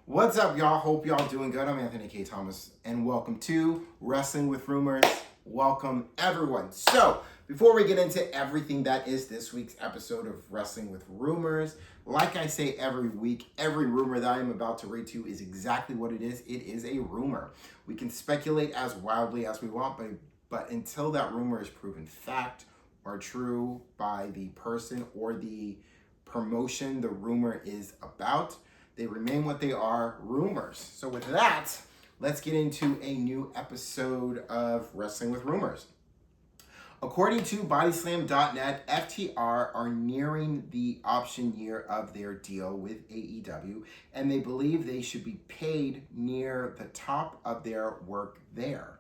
What's up, y'all? Hope y'all doing good. I'm Anthony K. Thomas, and welcome to Wrestling with Rumors. Welcome, everyone. So, before we get into everything that is this week's episode of Wrestling with Rumors, like I say every week, every rumor that I'm about to read to you is exactly what it is. It is a rumor. We can speculate as wildly as we want, but until that rumor is proven fact or true by the person or the promotion the rumor is about, they remain what they are, rumors. So with that, let's get into a new episode of Wrestling with Rumors. According to Bodyslam.net, FTR are nearing the option year of their deal with AEW, and they believe they should be paid near the top of their work there.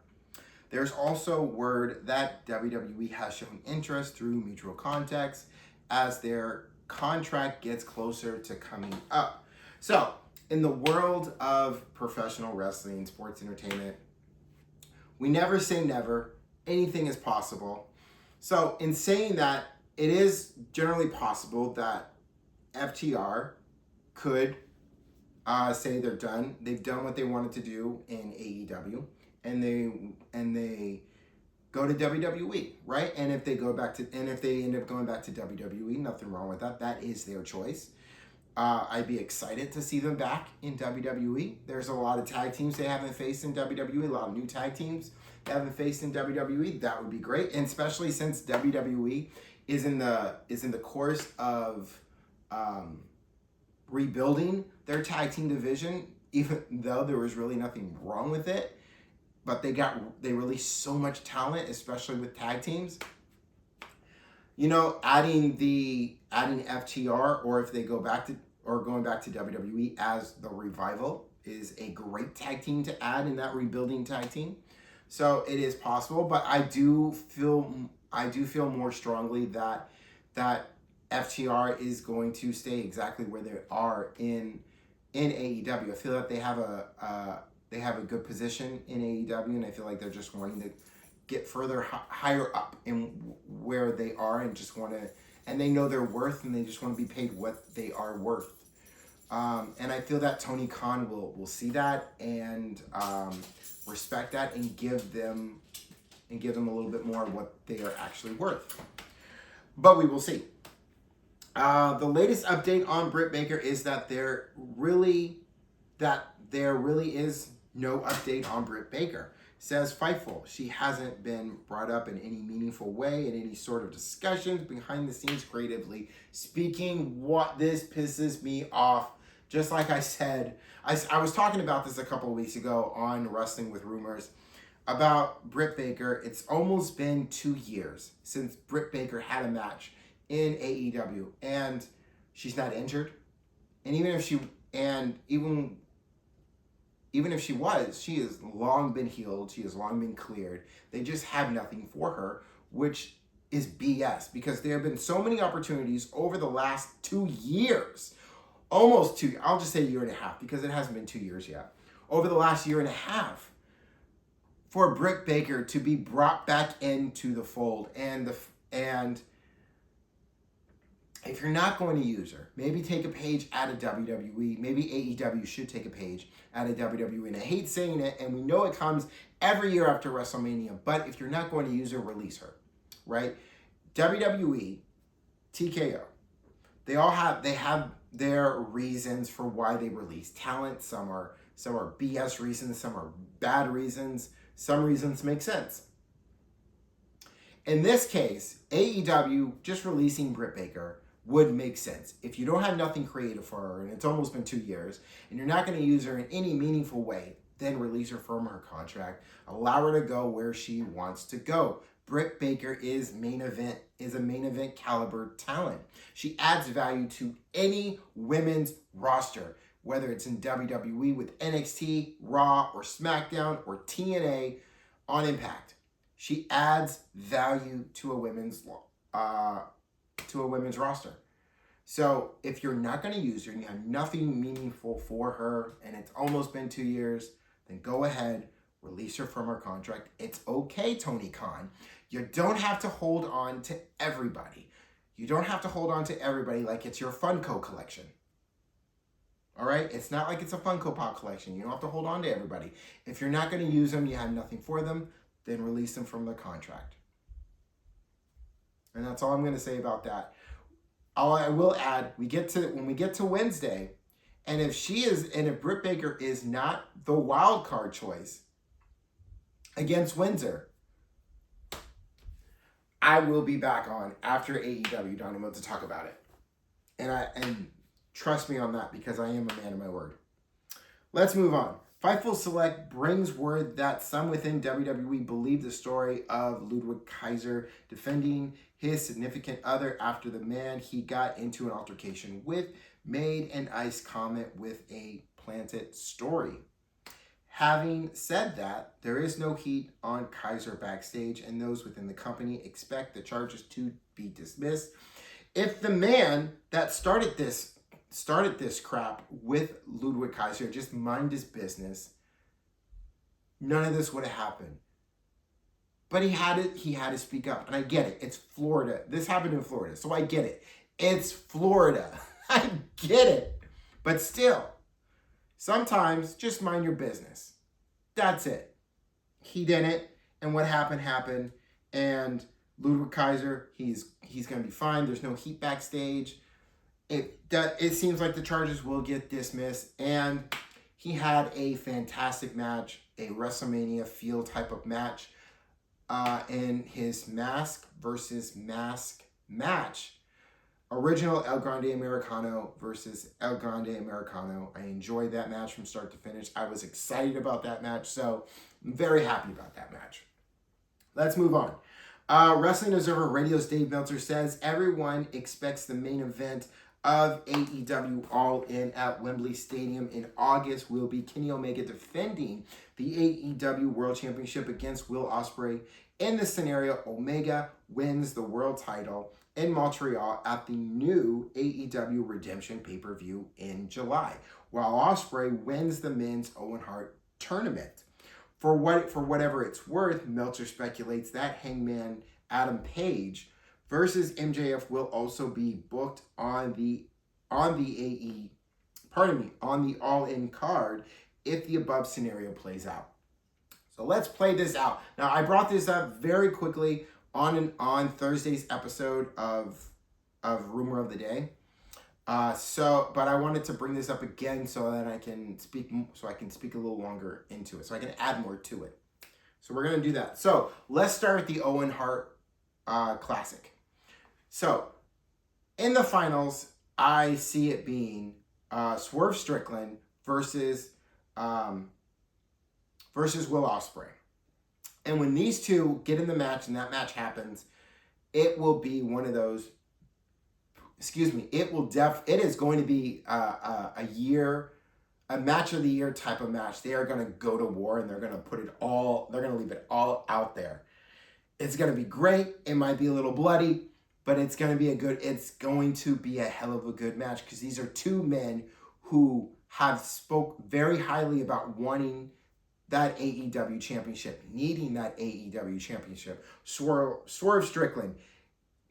There's also word that WWE has shown interest through mutual contacts as their contract gets closer to coming up. So, in the world of professional wrestling, sports entertainment, we never say never. Anything is possible. So, in saying that, it is generally possible that FTR could say they're done. They've done what they wanted to do in AEW, and they go to WWE, right? And if they end up going back to WWE, nothing wrong with that. That is their choice. I'd be excited to see them back in WWE. There's a lot of tag teams they haven't faced in WWE, a lot of new tag teams they haven't faced in WWE. That would be great, and especially since WWE is in the course of rebuilding their tag team division, even though there was really nothing wrong with it. But they released so much talent, especially with tag teams. You know, adding FTR, or if they going back to WWE as the Revival, is a great tag team to add in that rebuilding tag team. So it is possible, but I do feel more strongly that FTR is going to stay exactly where they are in AEW. I feel like they have a good position in AEW, and I feel like they're just wanting to get further higher up in where they are, and they know their worth, and they just want to be paid what they are worth. And I feel that Tony Khan will see that and respect that and give them a little bit more of what they are actually worth. But we will see. The latest update on Britt Baker is that there really is no update on Britt Baker. Says Fightful, she hasn't been brought up in any meaningful way in any sort of discussions behind the scenes creatively speaking. What this pisses me off, just like I said, I was talking about this a couple of weeks ago on Wrestling with Rumors about Britt Baker. It's almost been 2 years since Britt Baker had a match in AEW, and she's not injured. And even if she was, she has long been healed. She has long been cleared. They just have nothing for her, which is BS, because there have been so many opportunities over the last 2 years, almost 2, I'll just say 1.5 years, because it hasn't been 2 years yet. Over the last 1.5 years, for Britt Baker to be brought back into the fold, and if you're not going to use her, maybe take a page out of WWE. Maybe AEW should take a page out of WWE. And I hate saying it, and we know it comes every year after WrestleMania, but if you're not going to use her, release her, right? WWE, TKO, they have their reasons for why they release talent. Some are BS reasons, some are bad reasons, some reasons make sense. In this case, AEW just releasing Britt Baker would make sense. If you don't have nothing creative for her, and it's almost been 2 years, and you're not going to use her in any meaningful way, then release her from her contract. Allow her to go where she wants to go. Britt Baker is a main event caliber talent. She adds value to any women's roster, whether it's in WWE with NXT, Raw, or SmackDown, or TNA on Impact. She adds value to a women's roster. So if you're not going to use her and you have nothing meaningful for her, and it's almost been 2 years, then go ahead, release her from her contract. It's okay, Tony Khan. You don't have to hold on to everybody. You don't have to hold on to everybody like it's your Funko collection. All right? It's not like it's a Funko Pop collection. You don't have to hold on to everybody. If you're not going to use them, you have nothing for them, then release them from the contract. And that's all I'm going to say about that. I will add, when we get to Wednesday, and if Britt Baker is not the wild card choice against Windsor, I will be back on after AEW Dynamite to talk about it. And trust me on that, because I am a man of my word. Let's move on. Fightful Select brings word that some within WWE believe the story of Ludwig Kaiser defending his significant other after the man he got into an altercation with made an ice comment with a planted story. Having said that, there is no heat on Kaiser backstage, and those within the company expect the charges to be dismissed. If the man that started this crap with Ludwig Kaiser just mind his business, none of this would have happened. But he had to speak up, and I get it. It's Florida. This happened in Florida, so I get it. It's Florida. I get it. But still, sometimes just mind your business. That's it. He didn't, and what happened. And Ludwig Kaiser, he's going to be fine. There's no heat backstage. It seems like the charges will get dismissed, and he had a fantastic match, a WrestleMania feel type of match, in his mask versus mask match. Original El Grande Americano versus El Grande Americano. I enjoyed that match from start to finish. I was excited about that match, so I'm very happy about that match. Let's move on. Wrestling Observer Radio's Dave Meltzer says everyone expects the main event of AEW All In at Wembley Stadium in August will be Kenny Omega defending the AEW World Championship against Will Ospreay. In this scenario, Omega wins the world title in Montreal at the new AEW Redemption pay-per-view in July, while Ospreay wins the men's Owen Hart tournament. For whatever it's worth, Meltzer speculates that Hangman Adam Page versus MJF will also be booked on the All In card if the above scenario plays out. So let's play this out. Now, I brought this up very quickly on Thursday's episode of Rumor of the Day. But I wanted to bring this up again so that I can speak a little longer into it, so I can add more to it. So we're gonna do that. So let's start with the Owen Hart Classic. So in the finals, I see it being Swerve Strickland versus Will Ospreay. And when these two get in the match and that match happens, it will be one of those. It is going to be a match of the year type of match. They are going to go to war, and they're going to leave it all out there. It's going to be great. It might be a little bloody, but it's going to be a hell of a good match, because these are two men who have spoke very highly about wanting that AEW championship, needing that AEW championship. Swerve Strickland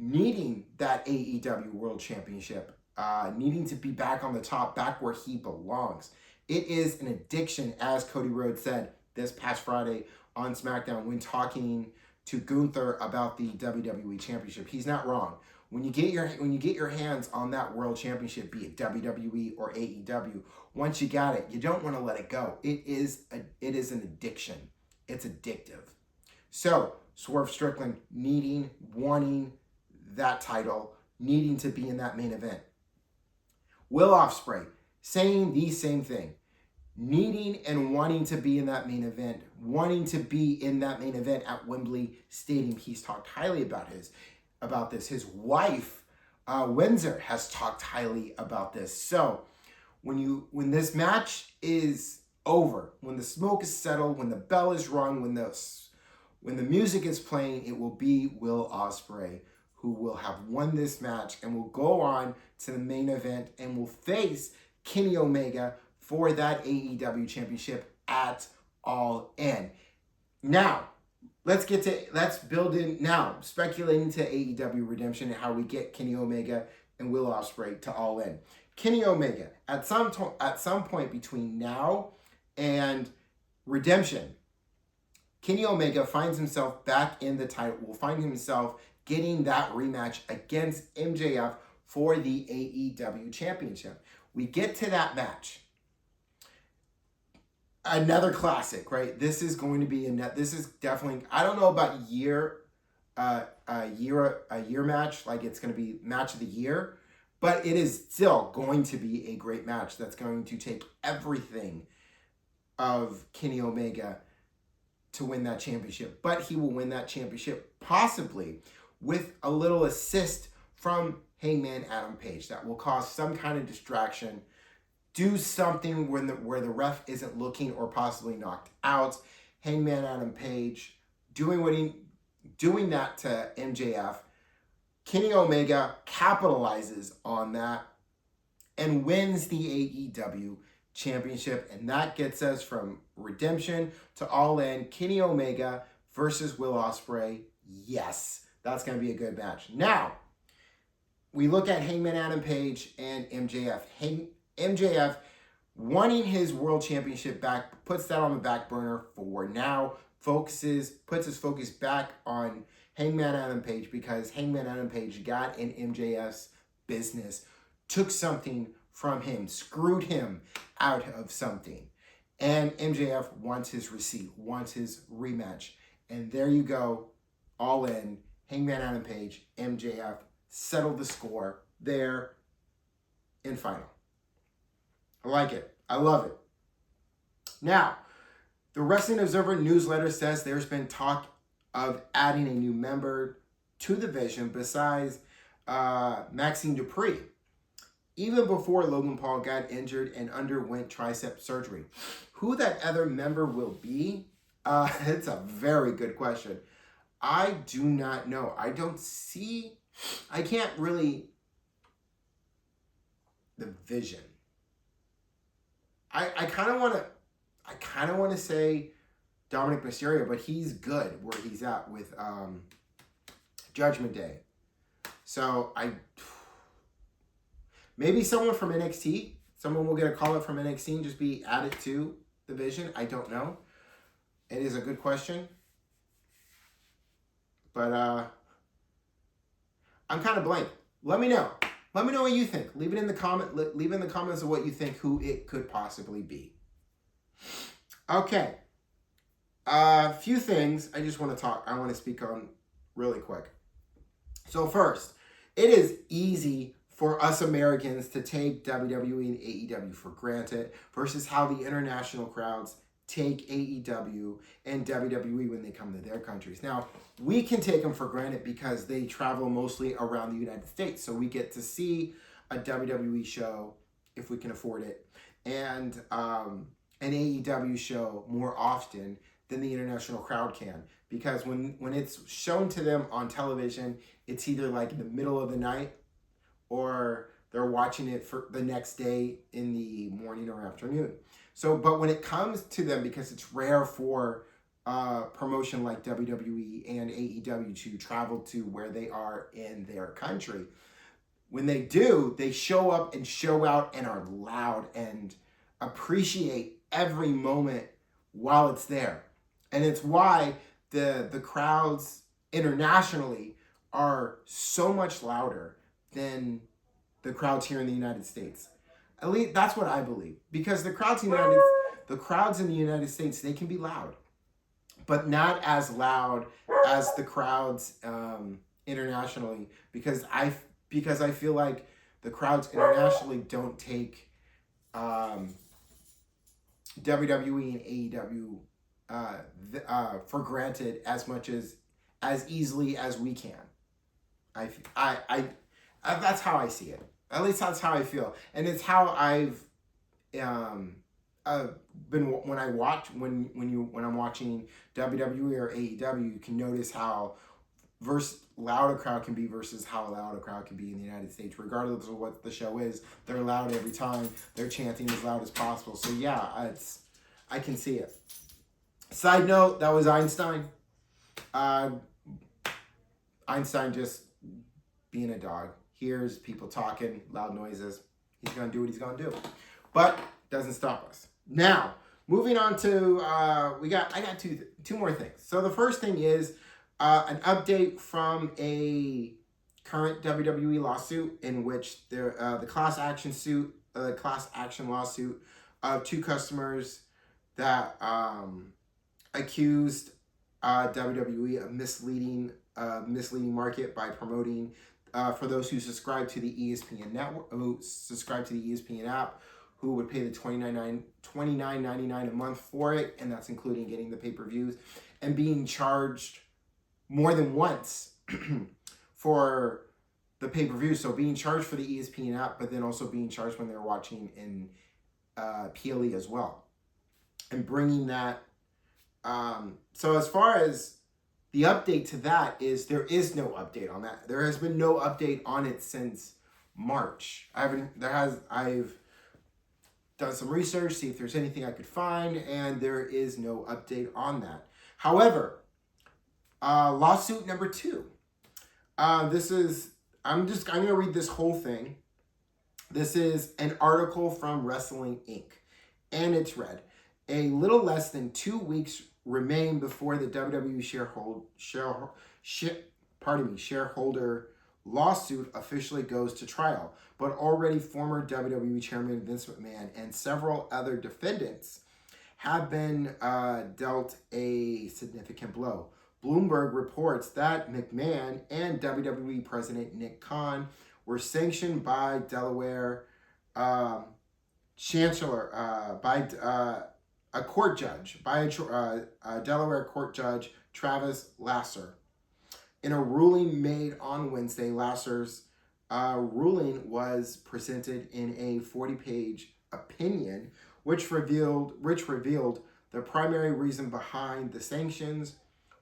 needing that AEW World Championship, needing to be back on the top, back where he belongs. It is an addiction, as Cody Rhodes said this past Friday on SmackDown when talking to Gunther about the WWE Championship. He's not wrong. When you get your hands on that World Championship, be it WWE or AEW, once you got it, you don't want to let it go. It is an addiction. It's addictive. So Swerve Strickland wanting that title, needing to be in that main event. Will Ospreay saying the same thing, needing and wanting to be in that main event, at Wembley Stadium. He's talked highly about this. His wife, Windsor, has talked highly about this. So when this match is over, when the smoke is settled, when the bell is rung, when the music is playing, it will be Will Ospreay who will have won this match and will go on to the main event and will face Kenny Omega for that AEW championship at All In. Now, let's build in now, speculating to AEW Redemption and how we get Kenny Omega and Will Ospreay to All In. Kenny Omega, at some point between now and Redemption, Kenny Omega finds himself back in the title, will find himself getting that rematch against MJF for the AEW Championship. We get to that match. Another classic, right? This is going to be this is definitely, I don't know about a year match, like it's going to be match of the year, but it is still going to be a great match that's going to take everything of Kenny Omega to win that championship. But he will win that championship possibly with a little assist from Hangman Adam Page that will cause some kind of distraction, do something where the ref isn't looking or possibly knocked out. Hangman Adam Page doing that to MJF. Kenny Omega capitalizes on that and wins the AEW Championship, and that gets us from Redemption to All In. Kenny Omega versus Will Ospreay. Yes, that's going to be a good match. Now, we look at Hangman Adam Page and MJF. MJF wanting his world championship back, puts that on the back burner for now, puts his focus back on Hangman Adam Page because Hangman Adam Page got in MJF's business, took something from him, screwed him out of something. And MJF wants his receipt, wants his rematch. And there you go, All In, Hangman Adam Page, MJF, settle the score there in final. I like it. I love it. Now, the Wrestling Observer newsletter says there's been talk of adding a new member to the Vision besides Maxine Dupree, even before Logan Paul got injured and underwent tricep surgery. Who that other member will be? It's a very good question. I do not know. I can't really. The Vision. I kind of want to say Dominic Mysterio, but he's good where he's at with Judgment Day. So maybe someone from NXT. Someone will get a call up from NXT and just be added to the Vision. I don't know. It is a good question. But I'm kind of blank. Let me know. Let me know what you think. Leave it in the comments of what you think who it could possibly be. Okay. A few things I want to speak on really quick. So first, it is easy for us Americans to take WWE and AEW for granted versus how the international crowds take AEW and WWE when they come to their countries. Now, we can take them for granted because they travel mostly around the United States, so we get to see a WWE show if we can afford it, and an AEW show more often than the international crowd can, because when it's shown to them on television, it's either like in the middle of the night or they're watching it for the next day in the morning or afternoon. So, but when it comes to them, because it's rare for promotion like WWE and AEW to travel to where they are in their country, when they do, they show up and show out and are loud and appreciate every moment while it's there. And it's why the crowds internationally are so much louder than the crowds here in the United States. At least that's what I believe. Because the crowds in the United States, they can be loud, but not as loud as the crowds internationally. Because I feel like the crowds internationally don't take WWE and AEW for granted as much as easily as we can. That's how I see it. At least that's how I feel, and it's how I've been when I'm watching WWE or AEW. You can notice how loud a crowd can be versus how loud a crowd can be in the United States. Regardless of what the show is, they're loud every time. They're chanting as loud as possible. So yeah, I can see it. Side note: that was Einstein. Einstein just being a dog. Hears people talking, loud noises. He's going to do what he's going to do. But doesn't stop us. Now, moving on to, I got two more things. So the first thing is an update from a current WWE lawsuit in which the class action lawsuit of two customers that accused WWE of misleading market by promoting, for those who subscribe to the ESPN network, who subscribe to the ESPN app, who would pay the $29.99 a month for it, and that's including getting the pay-per-views, and being charged more than once for the pay-per-view. So being charged for the ESPN app, but then also being charged when they're watching in PLE as well. And bringing that, so as far as the update to that is, there is no update on that. There has been no update on it since March. I've done some research, see if there's anything I could find, and there is no update on that. However, lawsuit number 2. I'm going to read this whole thing. This is an article from Wrestling Inc. And it's read, a little less than 2 weeks remain before the WWE shareholder lawsuit officially goes to trial, but already former WWE Chairman Vince McMahon and several other defendants have been dealt a significant blow. Bloomberg reports that McMahon and WWE President Nick Khan were sanctioned by Delaware Delaware court judge Travis Lasser. In a ruling made on Wednesday, Lasser's ruling was presented in a 40-page opinion, which revealed the primary reason behind the sanctions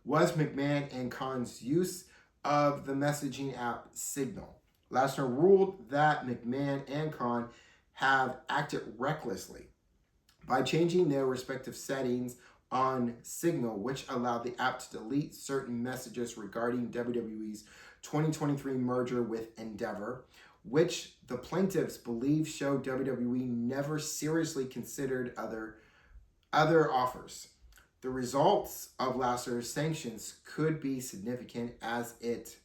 was McMahon and Khan's use of the messaging app Signal. Lasser ruled that McMahon and Khan have acted recklessly by changing their respective settings on Signal, which allowed the app to delete certain messages regarding WWE's 2023 merger with Endeavor, which the plaintiffs believe showed WWE never seriously considered other offers. The results of Lasser's sanctions could be significant, as it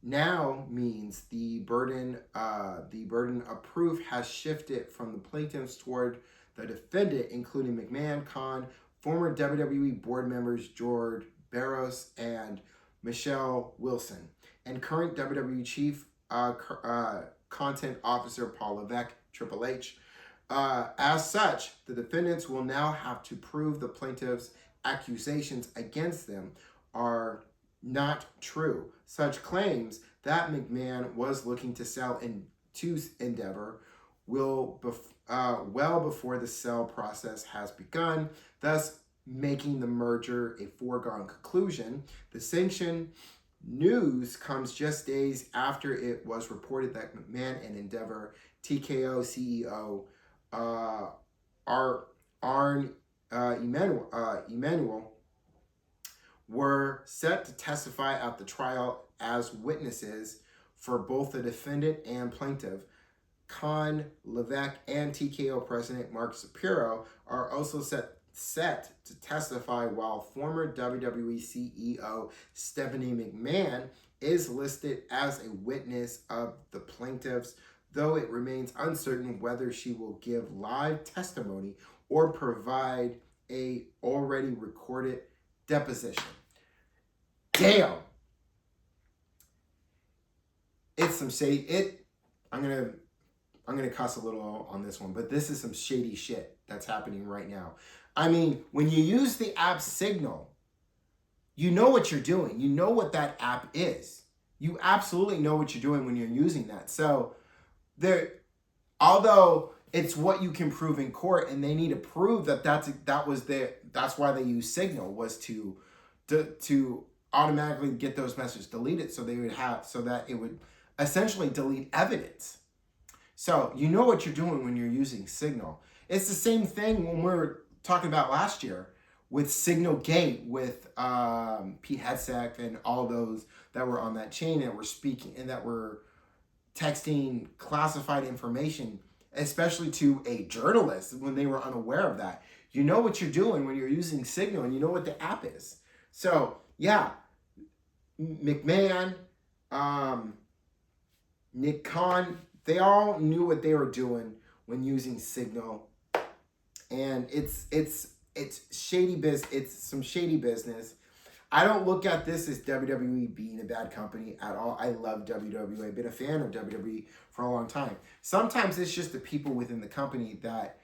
now means the burden of proof has shifted from the plaintiffs toward the defendant, including McMahon, Khan, former WWE board members George Barros and Michelle Wilson, and current WWE Chief Content Officer Paul Levesque, Triple H. As such, the defendants will now have to prove the plaintiffs' accusations against them are not true. Such claims that McMahon was looking to sell to Endeavor well before the sale process has begun, thus making the merger a foregone conclusion. The sanction news comes just days after it was reported that McMahon and Endeavor TKO CEO Arn Emanuel were set to testify at the trial as witnesses for both the defendant and plaintiff. Khan, Levesque, and TKO President Mark Shapiro are also set to testify, while former WWE CEO Stephanie McMahon is listed as a witness of the plaintiffs, though it remains uncertain whether she will give live testimony or provide a already recorded deposition. Damn! It's some shady. I'm gonna cuss a little on this one, but this is some shady shit that's happening right now. I mean, when you use the app Signal, you know what you're doing. You know what that app is. You absolutely know what you're doing when you're using that. So although it's what you can prove in court, and they need to prove that's why they use Signal, was to automatically get those messages deleted, so that it would essentially delete evidence. So you know what you're doing when you're using Signal. It's the same thing when we're talking about last year with Signal Gate, with Pete Hegseth and all those that were on that chain that were speaking and that were texting classified information, especially to a journalist when they were unaware of that. You know what you're doing when you're using Signal, and you know what the app is. So yeah, McMahon, Nick Khan, they all knew what they were doing when using Signal, and it's shady business. It's some shady business. I don't look at this as WWE being a bad company at all. I love WWE. I've been a fan of WWE for a long time. Sometimes it's just the people within the company that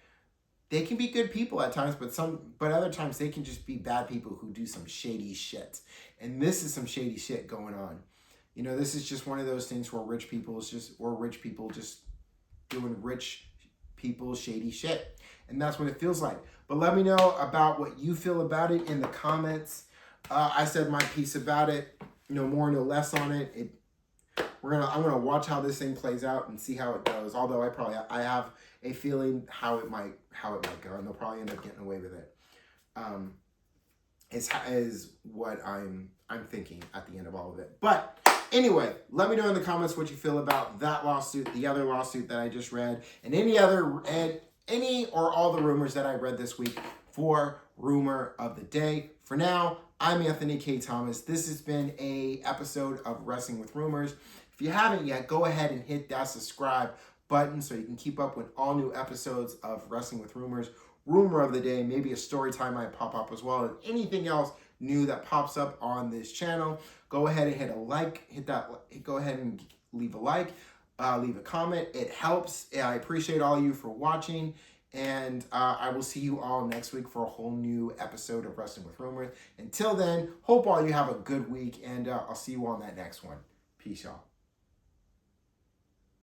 they can be good people at times, but other times they can just be bad people who do some shady shit. And this is some shady shit going on. You know, this is just one of those things where rich people just doing rich people shady shit. And that's what it feels like. But let me know about what you feel about it in the comments. I said my piece about it, no more, no less on it. I'm gonna watch how this thing plays out and see how it goes. Although I have a feeling how it might go, and they'll probably end up getting away with it. Is what I'm thinking at the end of all of it. But anyway, let me know in the comments what you feel about that lawsuit, the other lawsuit that I just read, and any or all the rumors that I read this week for Rumor of the Day. For now, I'm Anthony K. Thomas. This has been a episode of Wrestling with Rumors. If you haven't yet, go ahead and hit that subscribe button so you can keep up with all new episodes of Wrestling with Rumors, Rumor of the Day, maybe a story time might pop up as well, and anything else new that pops up on this channel. Go ahead and hit a like, go ahead and leave a like, leave a comment. It helps. I appreciate all of you for watching. And I will see you all next week for a whole new episode of Wrestling with Rumors. Until then, hope all you have a good week, and I'll see you on that next one. Peace, y'all.